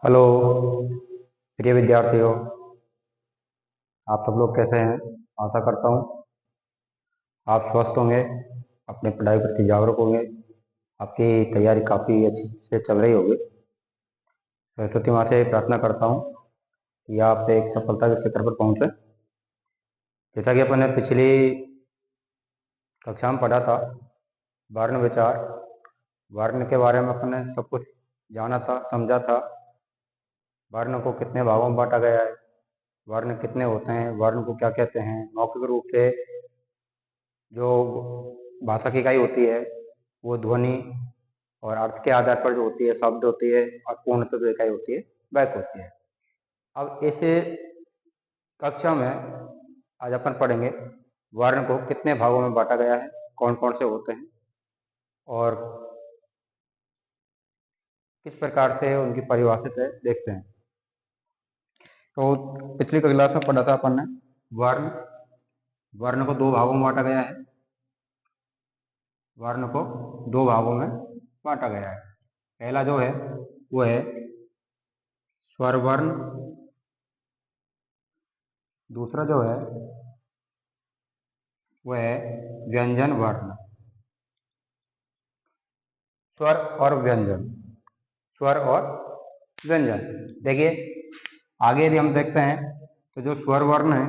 Hello प्रिय विद्यार्थियों। आप सब लोग कैसे हैं? आशा करता हूँ आप स्वस्थ होंगे, अपनी पढ़ाई प्रति जागरूक होंगे, आपकी तैयारी काफ़ी अच्छी से चल रही होगी। सरस्वती माँ से प्रार्थना करता हूँ कि आप एक सफलता के शिखर पर पहुँचे। जैसा कि अपन ने पिछली कक्षा में पढ़ा था, वर्ण विचार, वर्ण के बारे में अपन ने सब कुछ जाना था, समझा था। वर्ण को कितने भागों में बांटा गया है, वर्ण कितने होते हैं, वर्ण को क्या कहते हैं, मौखिक रूप से जो भाषा की इकाई होती है वो ध्वनि, और अर्थ के आधार पर जो होती है शब्द होती है, और पूर्णतः जो इकाई होती है वाक्य होती है। अब इस कक्षा में आज अपन पढ़ेंगे वर्ण को कितने भागों में बांटा गया है, कौन कौन से होते हैं और किस प्रकार से उनकी परिभाषित है, देखते हैं। तो पिछली क्लास में पढ़ा था अपन ने वर्ण वर्ण को दो भागों में बांटा गया है। वर्ण को दो भागों में बांटा गया है। पहला जो है वो है स्वर वर्ण, दूसरा जो है वो है व्यंजन वर्ण। स्वर और व्यंजन, स्वर और व्यंजन। देखिए आगे यदि हम देखते हैं तो जो स्वर वर्ण है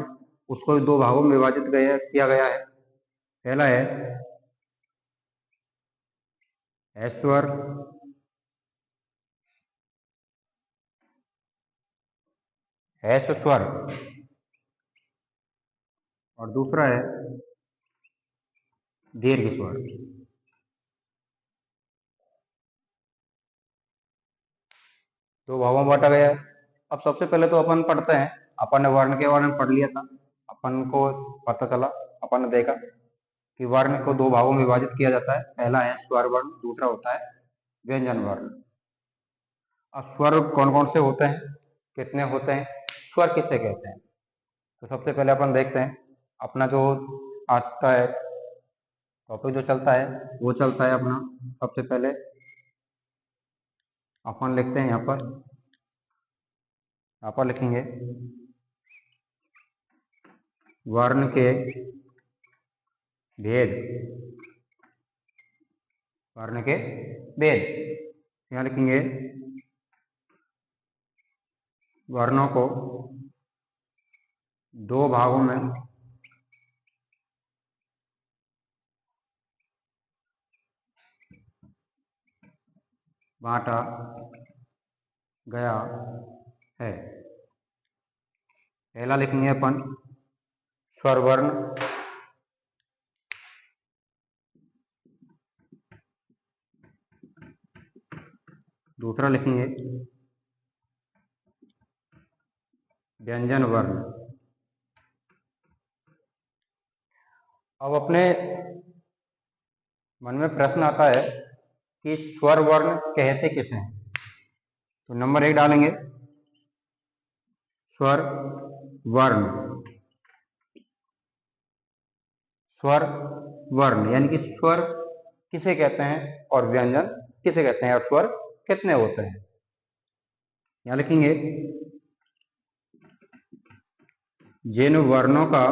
उसको दो भागों में विभाजित किया गया है। पहला है स्वर, स्वर, और दूसरा है दीर्घ स्वर। दो भागों में बांटा गया है। अब सबसे पहले तो अपन पढ़ते हैं, अपन ने वर्ण के बारे में पढ़ लिया था, अपन को पता चला, अपन ने देखा कि वर्ण को दो भागों में विभाजित किया जाता है। पहला है स्वर वर्ण, दूसरा होता है व्यंजन वर्ण। अब स्वर कौन कौन से होते हैं, कितने होते हैं, स्वर किसे कहते हैं? तो सबसे पहले अपन देखते हैं अपना जो आज का है टॉपिक जो चलता है वो चलता है अपना। सबसे पहले अपन लिखते हैं यहाँ पर लिखेंगे वर्ण के भेद, वर्ण के भेद। यहाँ लिखेंगे वर्णों को दो भागों में बांटा गया है। पहला लिखेंगे अपन स्वर वर्ण, दूसरा लिखेंगे व्यंजन वर्ण। अब अपने मन में प्रश्न आता है कि स्वर वर्ण कहते किसे हैं? तो नंबर एक डालेंगे स्वर वर्ण। स्वर वर्ण यानी कि स्वर किसे कहते हैं और व्यंजन किसे कहते हैं, और स्वर कितने होते हैं। यहां लिखेंगे जिन वर्णों का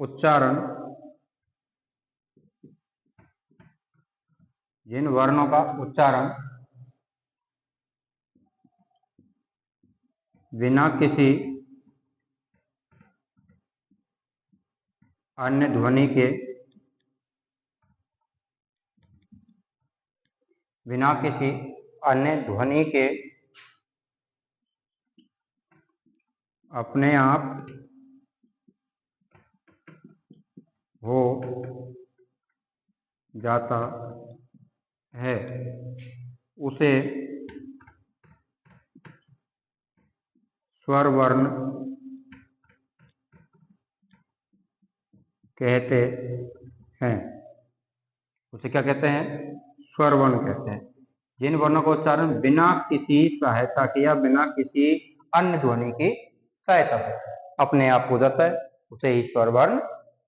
उच्चारण, जिन वर्णों का उच्चारण बिना किसी अन्य ध्वनि के, बिना किसी अन्य ध्वनि के अपने आप हो जाता है उसे स्वर वर्ण कहते हैं। उसे क्या कहते हैं? स्वर वर्ण कहते हैं। जिन वर्णों का उच्चारण बिना किसी सहायता के या बिना किसी अन्य ध्वनि की सहायता से अपने आप हो जाता है उसे ही स्वर वर्ण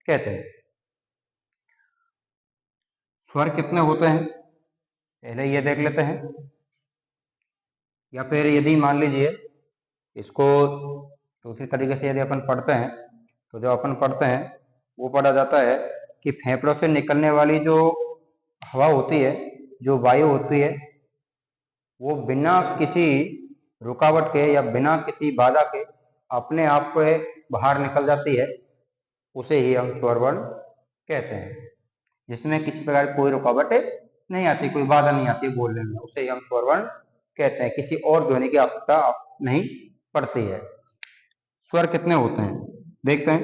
कहते हैं। स्वर कितने होते हैं? पहले ये देख लेते हैं। या फिर यदि मान लीजिए इसको दूसरी तरीके से यदि अपन पढ़ते हैं, तो जो अपन पढ़ते हैं वो पढ़ा जाता है कि फेफड़ों से निकलने वाली जो हवा होती है, जो वायु होती है, वो बिना किसी रुकावट के या बिना किसी बाधा के अपने आप पे बाहर निकल जाती है, उसे ही हम स्वर वर्ण कहते हैं। जिसमें किसी प्रकार की कोई रुकावट नहीं आती, कोई बाधा नहीं आती बोलने में, उसे ही हम स्वर वर्ण कहते हैं। किसी और ध्वनि की आवश्यकता नहीं पड़ती है। स्वर कितने होते हैं देखते हैं।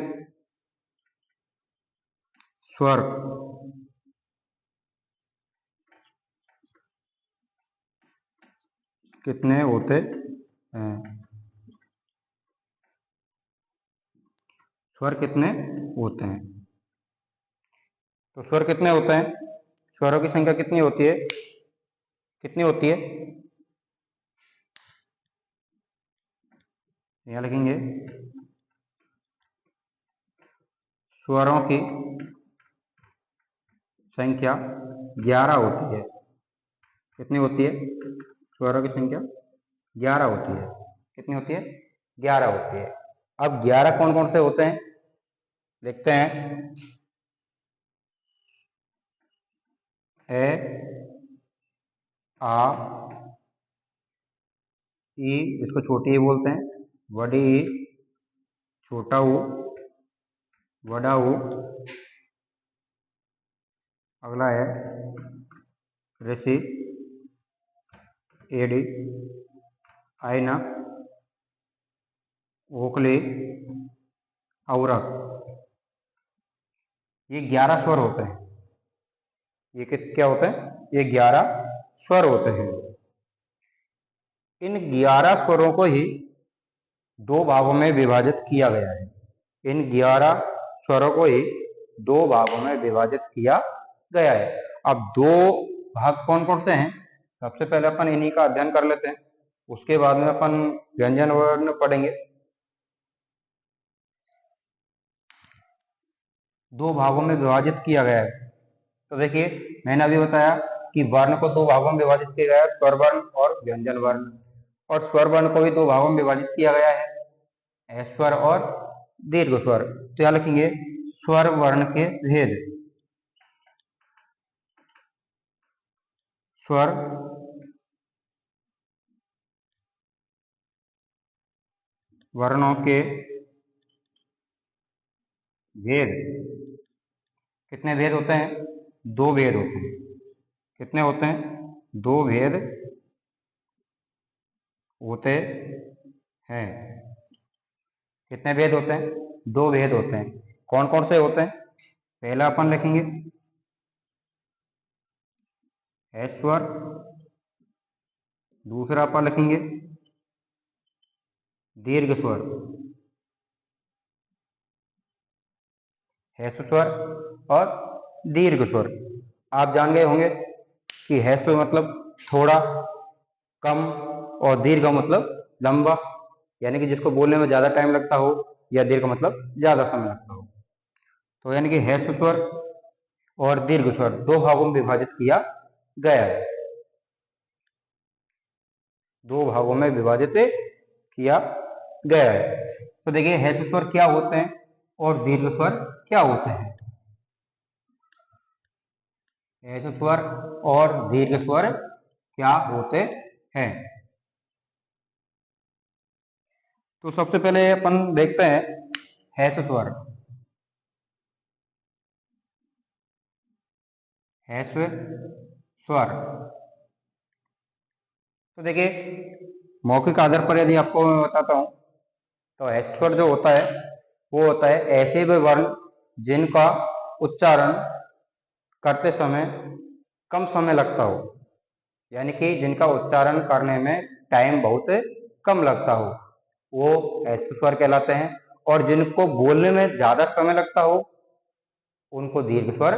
स्वर कितने होते हैं? स्वर कितने होते हैं? तो स्वर कितने होते हैं? स्वरों की संख्या कितनी होती है? कितनी होती है? यहां लिखेंगे स्वरों की संख्या 11 होती है। कितनी होती है? स्वरों की संख्या 11 होती है। कितनी होती है? 11 होती है। अब 11 कौन कौन से होते हैं देखते हैं। ए, आ, ई, इसको छोटी ई बोलते हैं, बड़ी ई, छोटा ऊ, बड़ा ऊ, अगला है ऋषि, एडी, आईना, ओखली, औरक। ये 11 स्वर होते हैं। ये क्या होते हैं? ये 11 स्वर होते हैं। इन 11 स्वरों को ही दो भागों में विभाजित किया गया है। इन 11 स्वरों को ही दो भागों में विभाजित किया गया है। अब दो भाग कौन कौन से हैं? सबसे पहले अपन इन्हीं का अध्ययन कर लेते हैं, उसके बाद में अपन व्यंजन वर्ण पढ़ेंगे। दो भागों में विभाजित किया गया है। तो देखिए, मैंने अभी बताया कि वर्ण को दो भागों में विभाजित किया गया है, स्वर वर्ण और व्यंजन वर्ण। और स्वर वर्ण को भी दो भागों में विभाजित किया गया है, स्वर और दीर्घ स्वर। तो यहाँ लिखेंगे स्वर वर्ण के भेद। स्वर वर्णों के भेद। कितने भेद होते हैं? दो भेद होते हैं। कितने होते हैं? दो भेद होते हैं। कितने भेद होते हैं? दो भेद होते हैं। कौन कौन से होते हैं? पहला अपन लिखेंगे स्वर, दूसरा अपन लिखेंगे दीर्घ स्वर। ह्रस्व स्वर और दीर्घ स्वर। आप जान गए होंगे कि ह्रस्व मतलब थोड़ा कम और दीर्घ मतलब लंबा, यानी कि जिसको बोलने में ज्यादा टाइम लगता हो, या दीर्घ मतलब ज्यादा समय लगता हो। तो यानी कि ह्रस्व स्वर और दीर्घ स्वर दो भागों में विभाजित किया गया है। दो भागों में विभाजित किया गया है। तो देखिए, ह्रस्व स्वर क्या होते हैं और दीर्घ स्वर क्या होते हैं। ह्रस्व स्वर और दीर्घ स्वर क्या होते हैं? तो सबसे पहले अपन देखते हैं ह्रस्व स्वर। ह्रस्व स्वर, तो देखिए मौखिक आधार पर यदि आपको मैं बताता हूं, तो ह्रस्व स्वर जो होता है वो होता है ऐसे वे वर्ण जिनका उच्चारण करते समय कम समय लगता हो, यानी कि जिनका उच्चारण करने में टाइम बहुत कम लगता हो, वो ह्रस्व स्वर कहलाते हैं। और जिनको बोलने में ज्यादा समय लगता हो, उनको दीर्घ स्वर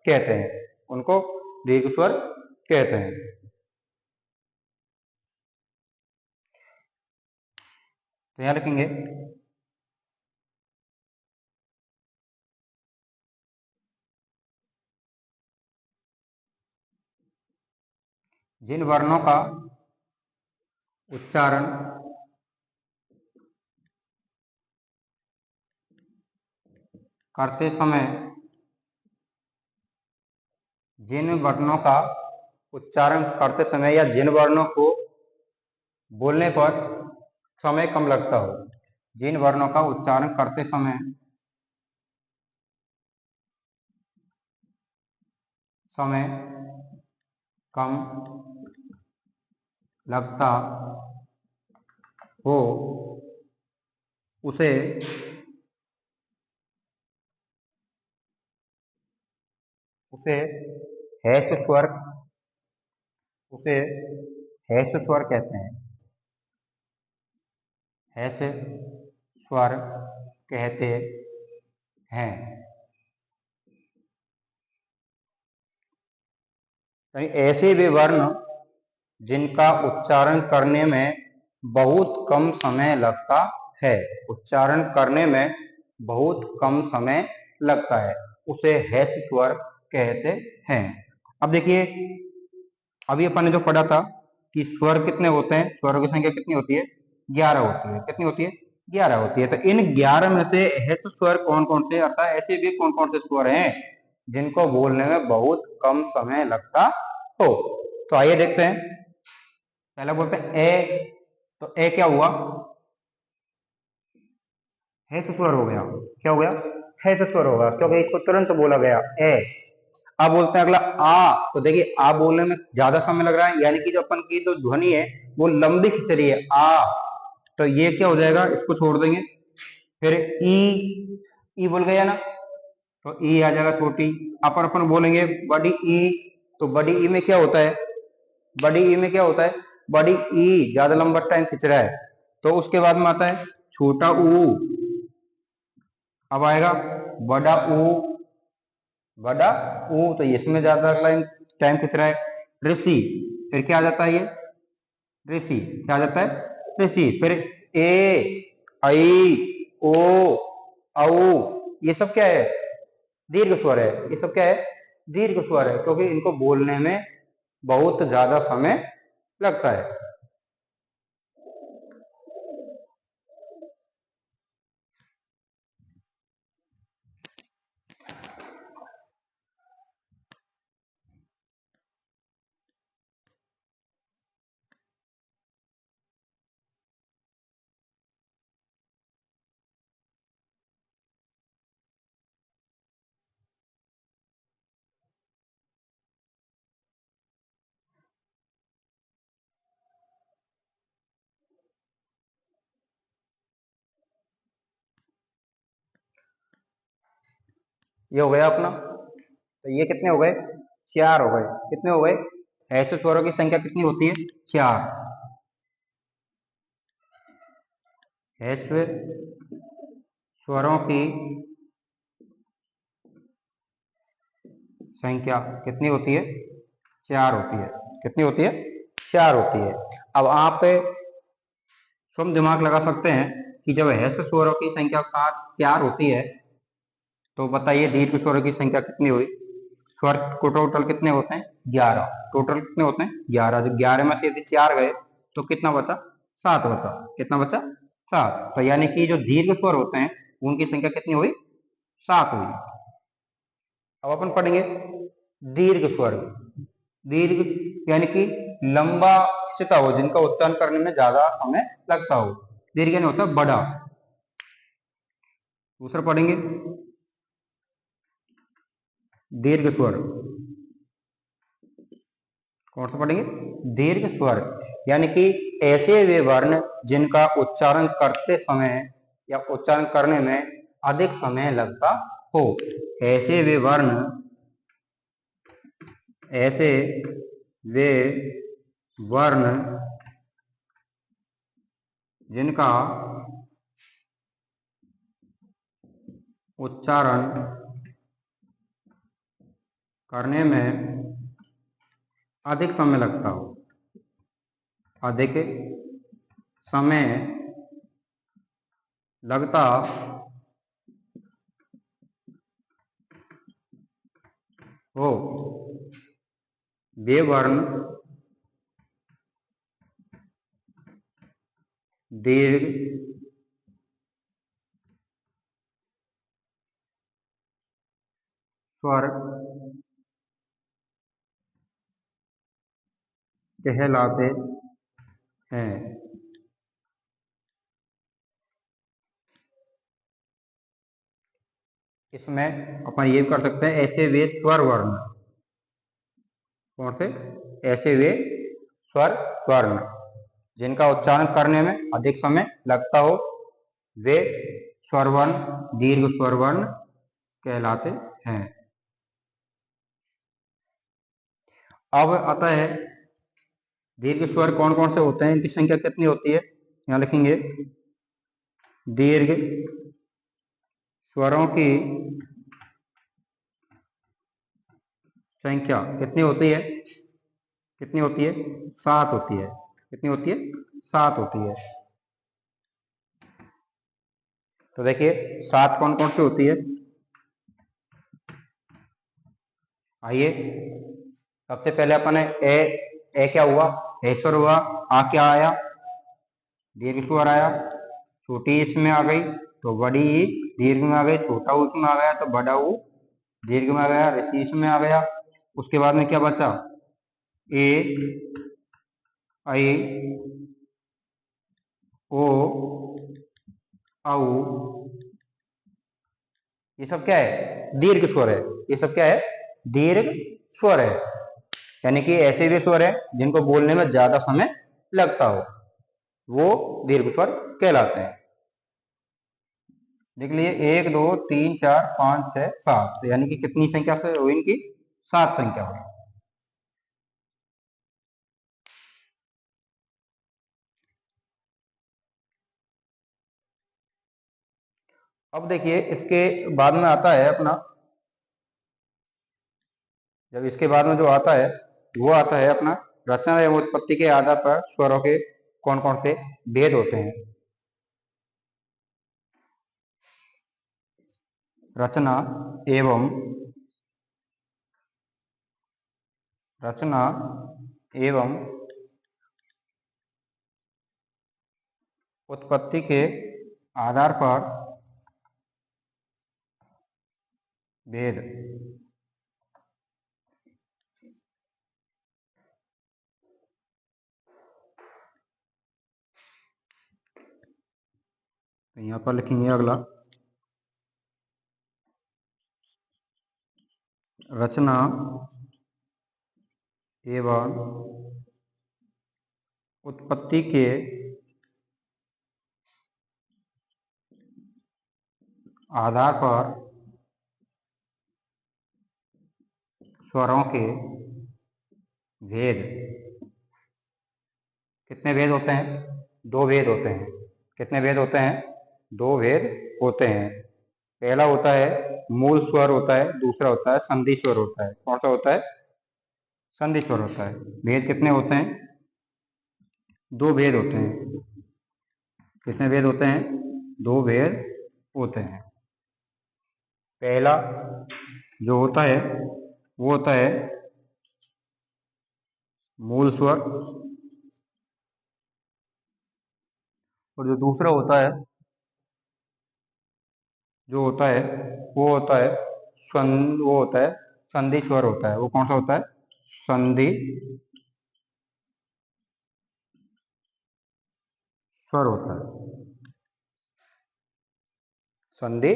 कहते हैं। उनको दीर्घ स्वर कहते हैं। तो यहां लिखेंगे जिन वर्णों का उच्चारण करते समय जिन वर्णों का उच्चारण करते समय या जिन वर्णों को बोलने पर समय कम लगता हो, जिन वर्णों का उच्चारण करते समय समय कम लगता हो, उसे हैश स्वर उसे हैश स्वर कहते हैं। हैश स्वर कहते हैं। ऐसे वे वर्ण जिनका उच्चारण करने में बहुत कम समय लगता है, उच्चारण करने में बहुत कम समय लगता है, उसे हैश स्वर कहते हैं। अब देखिए, अभी अपन ने जो पढ़ा था कि स्वर कितने होते हैं, स्वरों की संख्या कितनी होती है, 11 होती है। कितनी होती है, 11 होती है। तो इन 11 में से हैश स्वर कौन कौन से, अर्थात ऐसे भी कौन कौन से स्वर हैं जिनको बोलने में बहुत कम समय लगता हो। तो आइए देखते हैं। पहला बोलते हैं ए। तो ए क्या हुआ, हैश स्वर हो गया। क्या हो गया, हैश स्वर होगा, क्योंकि इसको तुरंत बोला गया ए। अब बोलते हैं अगला आ। तो देखिए आ बोलने में ज्यादा समय लग रहा है, यानी कि जो अपन की जो ध्वनि है वो लंबी खिंच रही है, आ। तो ये क्या हो जाएगा, इसको छोड़ देंगे। फिर ई बोल गया ना, तो ई आ जाएगा छोटी। अपन बोलेंगे बड़ी ई। तो बड़ी ई में क्या होता है, बड़ी ई में क्या होता है, बड़ी ई ज्यादा लंबा टाइम खिंच रहा है। तो उसके बाद में आता है छोटा ऊ। अब आएगा बड़ा ऊ, बड़ा ऊ, तो इसमें ज्यादा टाइम खिंच रहा है। ऋषि, फिर क्या आ जाता है, ये ऋषि क्या आ जाता है, ऋषि। फिर ए, आई, ओ, औ, ये सब क्या है, दीर्घ स्वर है। ये सब क्या है, दीर्घ स्वर है, क्योंकि इनको बोलने में बहुत ज्यादा समय लगता है। ये हो गया अपना। तो ये कितने हो गए, 4 हो गए। कितने हो गए, ऐसे स्वरों की संख्या कितनी होती है, 4। ऐसे स्वरों की संख्या कितनी होती है, 4 होती है। कितनी होती है, 4 होती है। अब आप स्वयं दिमाग लगा सकते हैं कि जब ऐसे स्वरों की संख्या 4 होती है, तो बताइए दीर्घ स्वरों की संख्या कितनी हुई। स्वर को टोटल कितने होते हैं, 11। टोटल कितने होते हैं, 11। जब 11 में से यदि 4 गए तो कितना बचा, 7 बचा। कितना बचा, 7। तो यानी कि जो दीर्घ स्वर होते हैं उनकी संख्या कितनी हुई, 7 हुई। अब अपन पढ़ेंगे दीर्घ स्वर। दीर्घ यानी कि लंबा खिंचता हो, जिनका उच्चारण करने में ज्यादा समय लगता हो। दीर्घ यानी होता है बड़ा। दूसरा पढ़ेंगे दीर्घ स्वर। कौन सा पढ़ेंगे, दीर्घ स्वर। यानी कि ऐसे वे वर्ण जिनका उच्चारण करते समय या उच्चारण करने में अधिक समय लगता हो। ऐसे वे वर्ण, ऐसे वे वर्ण जिनका उच्चारण करने में अधिक समय लगता हो, अधिक समय लगता हो, वे वर्ण दीर्घ स्वर कहलाते हैं। इसमें अपन ये कर सकते हैं, ऐसे वे स्वर वर्ण। कौन से? ऐसे वे स्वर वर्ण जिनका उच्चारण करने में अधिक समय लगता हो, वे स्वर वर्ण दीर्घ स्वर वर्ण कहलाते हैं। अब आता है दीर्घ स्वर कौन कौन से होते हैं, इनकी संख्या कितनी होती है। यहां लिखेंगे दीर्घ स्वरों की संख्या कितनी होती है? कितनी होती है? 7 होती है। कितनी होती है? 7 होती है। तो देखिए 7 कौन कौन सी होती है। आइए सबसे पहले अपन ए क्या हुआ? ए स्वर हुआ। आ क्या आया? दीर्घ स्वर आया। छोटी इसमें आ गई तो बड़ी ई दीर्घ में आ गई। छोटा ऊ इसमें आ गया तो बड़ा ऊ दीर्घ में आ गया। ऋषि इसमें आ गया। उसके बाद में क्या बचा? ए, आई, ओ, औ। ये सब क्या है? दीर्घ स्वर है। ये सब क्या है? दीर्घ स्वर है। यानी कि ऐसे भी स्वर है जिनको बोलने में ज्यादा समय लगता हो, वो दीर्घ स्वर कहलाते हैं। देख लीजिए 1 2 3 4 5 6 7, यानी कि कितनी संख्या से हुई इनकी? 7 संख्या हुई। अब देखिए इसके बाद में आता है अपना, जब इसके बाद में जो आता है वो आता है अपना रचना एवं उत्पत्ति के आधार पर स्वरों के कौन कौन से भेद होते हैं। रचना एवं उत्पत्ति के आधार पर भेद। तो यहां पर लिखेंगे अगला, रचना एवं उत्पत्ति के आधार पर स्वरों के भेद। कितने भेद होते हैं? 2 भेद होते हैं। कितने भेद होते हैं? 2 भेद होते हैं। पहला होता है मूल स्वर होता है, दूसरा होता है संधि स्वर होता है। कौन सा होता है? संधि स्वर होता है। भेद कितने होते हैं? 2 भेद होते हैं। कितने भेद होते हैं? 2 भेद होते हैं। पहला जो होता है वो होता है मूल स्वर, और जो दूसरा होता है जो होता है वो होता है संधि स्वर होता है। वो कौन सा होता है? संधि स्वर होता है। संधि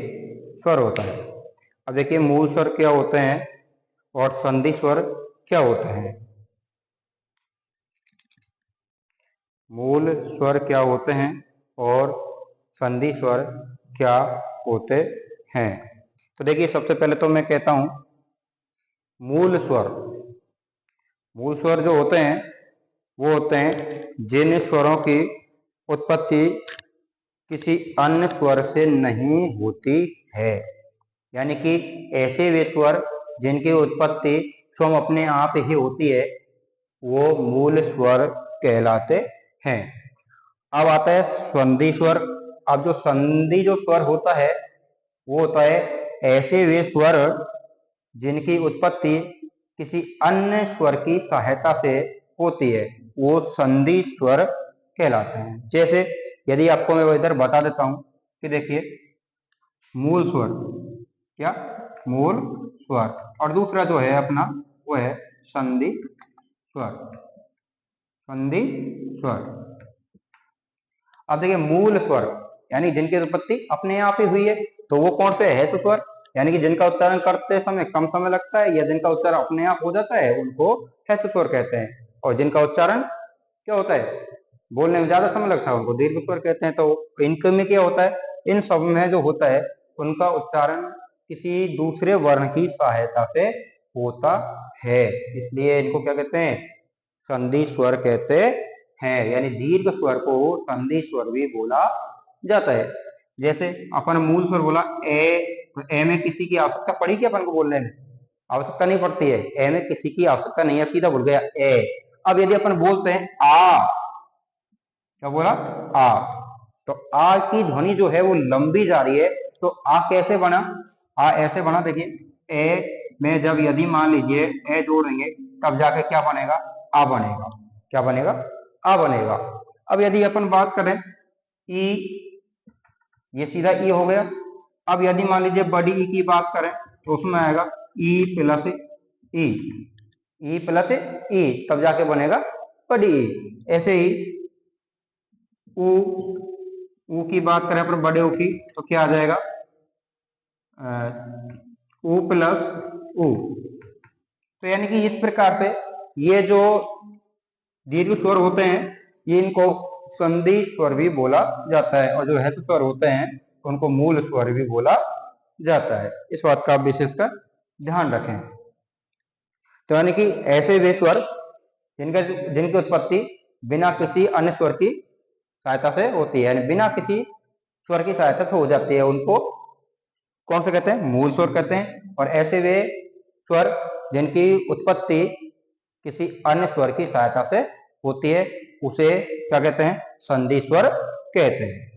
स्वर होता है। अब देखिए मूल स्वर क्या होते हैं और संधि स्वर क्या होते हैं। मूल स्वर क्या होते हैं और संधि स्वर क्या होते हैं। तो देखिए सबसे पहले तो मैं कहता हूं मूल स्वर। मूल स्वर जो होते हैं वो होते हैं जिन स्वरों की उत्पत्ति किसी अन्य स्वर से नहीं होती है। यानी कि ऐसे वे स्वर जिनकी उत्पत्ति स्वयं अपने आप ही होती है, वो मूल स्वर कहलाते हैं। अब आता है संधि स्वर। अब जो संधि जो स्वर होता है वो होता है ऐसे वे स्वर जिनकी उत्पत्ति किसी अन्य स्वर की सहायता से होती है, वो संधि स्वर कहलाते हैं। जैसे यदि आपको मैं वो इधर बता देता हूं कि देखिए मूल स्वर, क्या मूल स्वर, और दूसरा जो है अपना वो है संधि स्वर, संधि स्वर। अब देखिए मूल स्वर यानी जिनकी उत्पत्ति अपने आप ही हुई है, तो वो कौन से है स्वर, यानी कि जिनका उच्चारण करते समय कम समय लगता है या जिनका उच्चारण अपने आप हो जाता है उनको है स्वर कहते हैं। और जिनका उच्चारण क्या होता है, बोलने में ज्यादा समय लगता है उनको दीर्घ स्वर कहते हैं। तो इनके में क्या होता है, इन सब में जो होता है उनका उच्चारण किसी दूसरे वर्ण की सहायता से होता है, इसलिए इनको क्या कहते हैं, संधि स्वर कहते हैं। यानी दीर्घ स्वर को संधि स्वर भी बोला जाता है। जैसे अपन मूल स्वर बोला ए, तो ए में किसी की आवश्यकता पड़ी क्या अपन को बोलने में, आवश्यकता नहीं पड़ती है, ए में किसी की आवश्यकता नहीं है, सीधा बोल गया ए। अब यदि अपन बोलते हैं आ, क्या बोला आ, तो आ की ध्वनि जो है वो लंबी जा रही है, तो आ कैसे बना, आ ऐसे बना, देखिए ए में जब यदि मान लीजिए ए जोड़ेंगे तब जाके क्या बनेगा, आ बनेगा, क्या बनेगा, आ बनेगा। अब यदि अपन बात करें ई, ये सीधा ई हो गया। अब यदि मान लीजिए बड़ी ई की बात करें तो उसमें आएगा ई प्लस ई, ई प्लस ई, तब जाके बनेगा बड़ी ई। ऐसे ही ऊ, ऊ की बात करें अपन बड़े ऊ की तो क्या आ जाएगा, ऊ प्लस ऊ। तो यानी कि इस प्रकार से ये जो दीर्घ स्वर होते हैं ये इनको संधि स्वर भी बोला जाता है, और जो ह्रस्व स्वर होते हैं उनको मूल स्वर भी बोला जाता है। इस बात का आप विशेषकर ध्यान रखें। तो यानी कि ऐसे वे स्वर जिनकी उत्पत्ति बिना किसी अन्य स्वर की सहायता से होती है, यानी बिना किसी स्वर की सहायता से हो जाती है, उनको कौन से कहते हैं, मूल स्वर कहते हैं। और ऐसे वे स्वर जिनकी उत्पत्ति किसी अन्य स्वर की सहायता से होती है उसे क्या कहते हैं, संधि स्वर कहते हैं।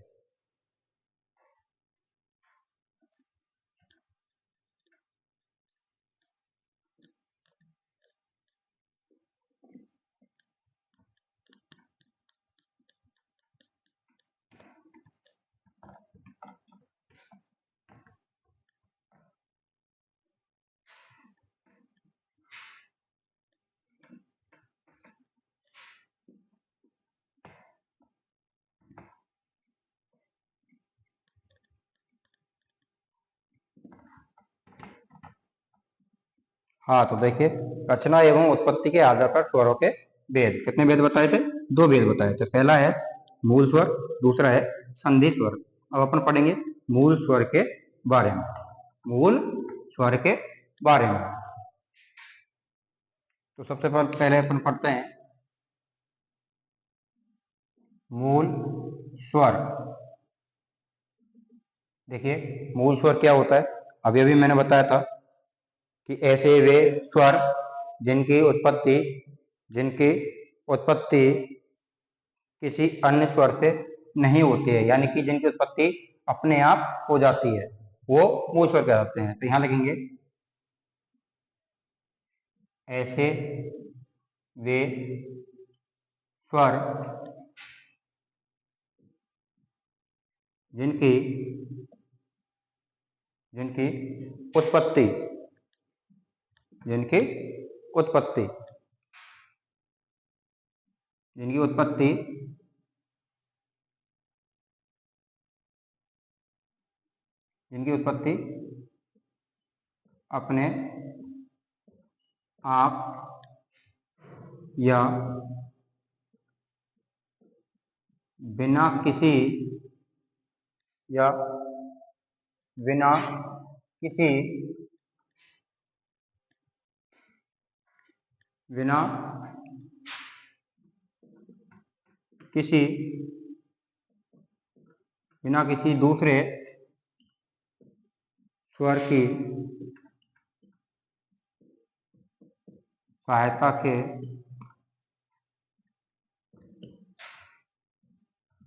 हाँ तो देखिए रचना एवं उत्पत्ति के आधार पर स्वरों के भेद, कितने भेद बताए थे, दो भेद बताए थे। पहला है मूल स्वर, दूसरा है संधि स्वर। अब अपन पढ़ेंगे मूल स्वर के बारे में, मूल स्वर के बारे में। तो सबसे पहले अपन पढ़ते हैं मूल स्वर। देखिए मूल स्वर क्या होता है, अभी अभी मैंने बताया था कि ऐसे वे स्वर जिनकी उत्पत्ति किसी अन्य स्वर से नहीं होती है, यानी कि जिनकी उत्पत्ति अपने आप हो जाती है, वो मूल स्वर कहलाते हैं। तो यहां लिखेंगे ऐसे वे स्वर जिनकी जिनकी उत्पत्ति जिनकी उत्पत्ति जिनकी उत्पत्ति जिनकी उत्पत्ति अपने आप या बिना किसी या बिना किसी बिना किसी बिना किसी दूसरे स्वर की सहायता के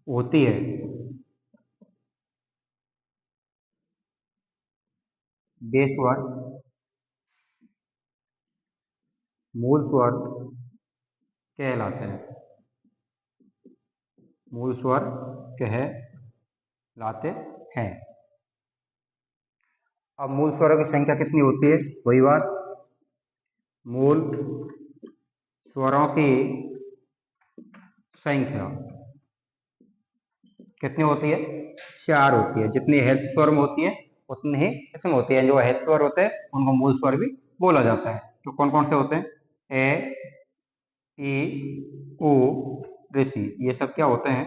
होती है, वे स्वर मूल स्वर कहलाते हैं। मूल स्वर कहलाते हैं। अब मूल स्वरों की संख्या कितनी होती है? वही बात, मूल स्वरों की संख्या कितनी होती है? 4 होती है। जितनी हेल्थ स्वर में होती है उतनी ही इसमें होती है। जो हेल्थ स्वर होते हैं उनको मूल स्वर भी बोला जाता है। तो कौन कौन से होते हैं? ए, ई, उ, ऋषि, ये सब क्या होते हैं?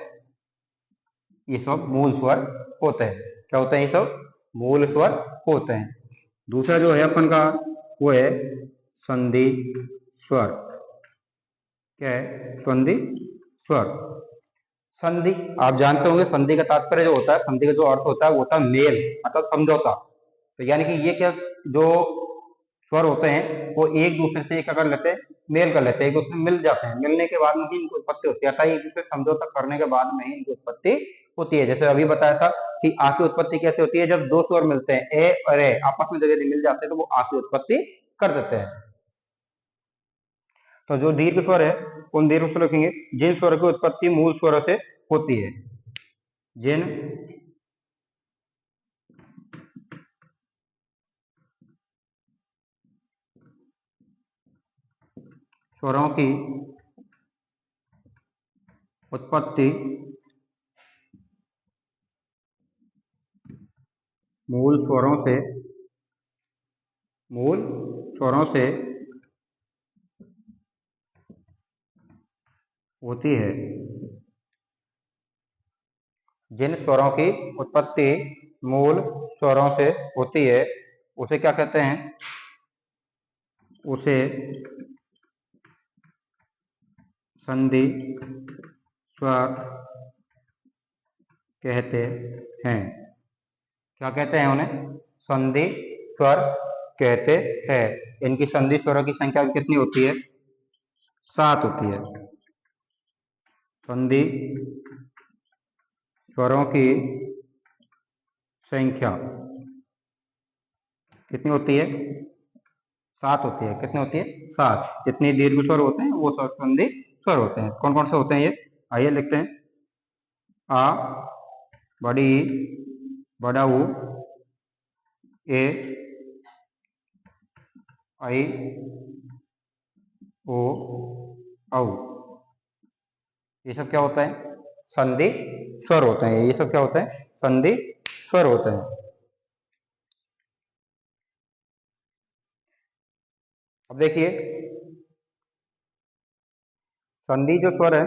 ये सब मूल स्वर होते हैं। क्या होते हैं? ये सब मूल स्वर होते हैं। दूसरा जो है अपन का वो है संधि स्वर। क्या है? संधि स्वर। संधि आप जानते होंगे, संधि का तात्पर्य जो होता है, संधि का जो अर्थ होता है वो होता है मेल, मतलब समझौता। तो यानी कि ये क्या, जो स्वर होते हैं वो एक दूसरे से क्या कर लेते हैं? मेल कर लेते हैं, एक दूसरे से मिल जाते हैं। मिलने के बाद में ही इनकी उत्पत्ति होती है, अर्थात एक दूसरे समझौता करने के बाद में ही इनकी उत्पत्ति होती है। जैसे अभी बताया था कि आ की उत्पत्ति कैसे होती है? जब दो स्वर मिलते हैं, ए और ए आपस में जब मिल जाते हैं तो वो आ की उत्पत्ति कर देते हैं। तो जो दीर्घ स्वर है उन दीर्घ स्वर लिखेंगे जिन स्वर की उत्पत्ति मूल स्वर से होती है। जिन स्वरों की उत्पत्ति मूल स्वरों से होती है। जिन स्वरों की उत्पत्ति मूल स्वरों से होती है उसे क्या कहते हैं? उसे संधि स्वर कहते हैं। क्या कहते हैं उन्हें? संधि स्वर कहते हैं। इनकी संधि स्वरों की संख्या कितनी होती है? 7 होती है। संधि स्वरों की संख्या कितनी होती है? 7 होती है। कितनी होती है? 7। जितने दीर्घ स्वर होते हैं वो सब संधि स्वर होते हैं। कौन कौन से होते हैं ये? आइए लिखते हैं। आ, बड़ी ई, बड़ा ऊ, ए, आई, ओ, औ। ये सब क्या होता है? संधि स्वर होते हैं। ये सब क्या होते हैं? संधि स्वर होते हैं। अब देखिए, संधि जो स्वर है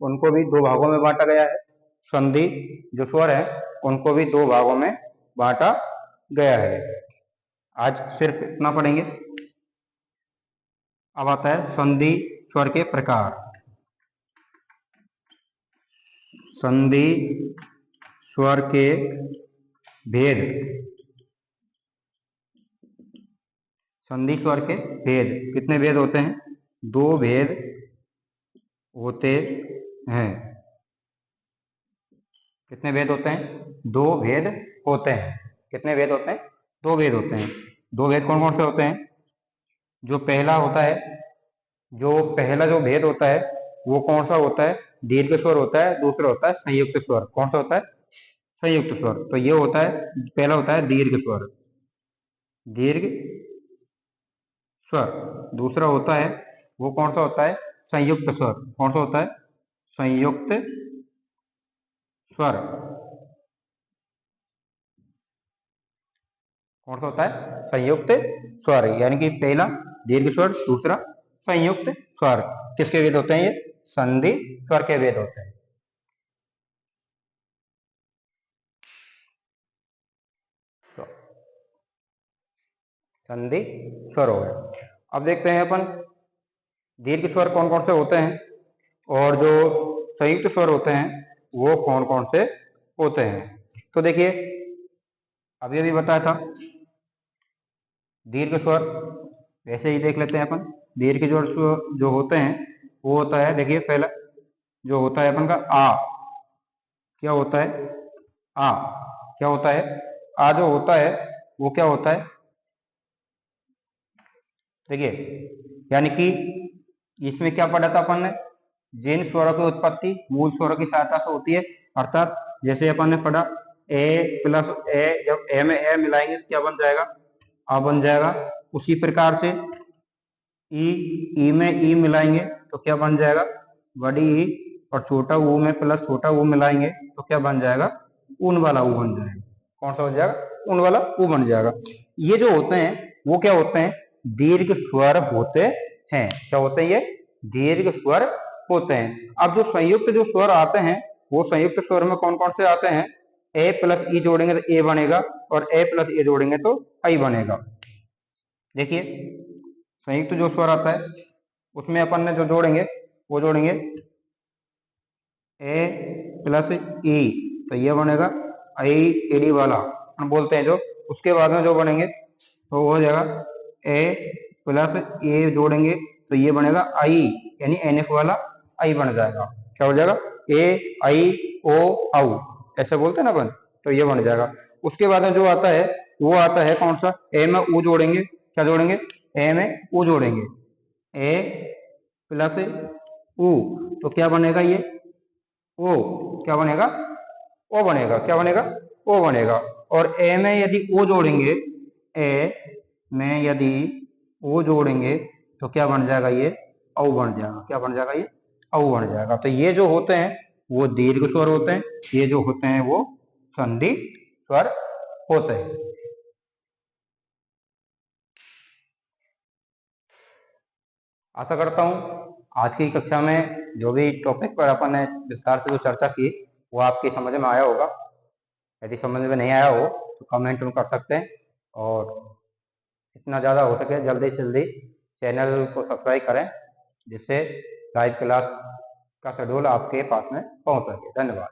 उनको भी दो भागों में बांटा गया है। संधि जो स्वर है उनको भी दो भागों में बांटा गया है। आज सिर्फ इतना पढ़ेंगे। अब आता है संधि स्वर के प्रकार। संधि स्वर के भेद। संधि स्वर के भेद कितने भेद होते हैं? 2 भेद होते हैं। कितने भेद होते हैं? 2 भेद होते हैं। कितने भेद होते हैं? 2 भेद होते हैं। 2 भेद कौन कौन से होते हैं? जो पहला होता है, जो पहला जो भेद होता है वो कौन सा होता है? दीर्घ स्वर होता है। दूसरा होता है संयुक्त स्वर। कौन सा होता है? संयुक्त स्वर। तो ये होता है, पहला होता है दीर्घ स्वर, दीर्घ स्वर। दूसरा होता है, वो कौन सा होता है? संयुक्त स्वर। कौन सा होता है? संयुक्त स्वर। कौन सा होता है? संयुक्त स्वर। यानी कि पहला दीर्घ स्वर, दूसरा संयुक्त स्वर। किसके वेद होते हैं ये? संधि स्वर के वेद होते हैं। तो संधि स्वर हो गए। अब देखते हैं अपन दीर्घ स्वर कौन कौन से होते हैं और जो संयुक्त स्वर होते हैं वो कौन कौन से होते हैं। तो देखिए, अभी अभी बताया था दीर्घ स्वर, वैसे ही देख लेते हैं अपन। दीर्घ जो होते हैं वो होता है, देखिए पहला जो होता है अपन का आ। क्या होता है? आ। क्या होता है? आ जो होता है वो क्या होता है? देखिए, यानी कि इसमें क्या पढ़ा था अपन ने? जिन स्वरों की उत्पत्ति मूल स्वरों की सहायता से होती है, अर्थात जैसे अपन ने पढ़ा ए प्लस ए, जब ए में ए मिलाएंगे तो क्या बन जाएगा, आ बन जाएगा। उसी प्रकार से ई में ई मिलाएंगे तो क्या बन जाएगा, बड़ी ई, और छोटा ऊ में प्लस छोटा ऊ मिलाएंगे तो क्या बन जाएगा, ऊन वाला ऊ बन जाएगा। कौन सा हो जाएगा, ऊन वाला ऊ बन जाएगा। ये जो होते हैं वो क्या होते हैं, दीर्घ स्वर होते हैं। क्या होते हैं, ये दीर्घ स्वर होते हैं। अब जो संयुक्त जो स्वर आते हैं वो संयुक्त स्वर में कौन कौन से आते हैं, ए प्लस ई जोड़ेंगे तो ए बनेगा, और ए प्लस ए जोड़ेंगे तो आई बनेगा। देखिए संयुक्त जो स्वर आता है उसमें अपन ने जो जोड़ेंगे वो जोड़ेंगे ए प्लस ई, तो ये बनेगा आई एडी वाला हम बोलते हैं जो। उसके बाद में जो बनेंगे तो वो हो जाएगा ए प्लस ए जोड़ेंगे तो ये बनेगा आई, यानी एन एफ वाला आई बन जाएगा। क्या हो जाएगा, ए आई ओ आउ, ऐसे बोलते हैं ना अपन, तो ये बन जाएगा। उसके बाद में जो आता है वो आता है कौन सा, ए में ऊ जोड़ेंगे, क्या जोड़ेंगे, ए में ऊ जोड़ेंगे, ए प्लस ऊ, तो क्या बनेगा ये ओ, क्या बनेगा, ओ बनेगा। क्या बनेगा, ओ बनेगा। और ए में यदि ओ जोड़ेंगे, ए में यदि ओ जोड़ेंगे तो क्या बन जाएगा, ये औ बन जाएगा। क्या बन जाएगा, ये औ बन जाएगा। तो ये जो होते हैं वो दीर्घ स्वर होते हैं, ये जो होते हैं वो संधि स्वर होते हैं। आशा करता हूं आज की कक्षा में जो भी टॉपिक पर अपन ने विस्तार से जो चर्चा की वो आपकी समझ में आया होगा। यदि समझ में नहीं आया हो तो कमेंट कर सकते हैं, और जितना ज़्यादा हो सके जल्दी से जल्दी चैनल को सब्सक्राइब करें, जिससे लाइव क्लास का शेड्यूल आपके पास में पहुंच सके। धन्यवाद।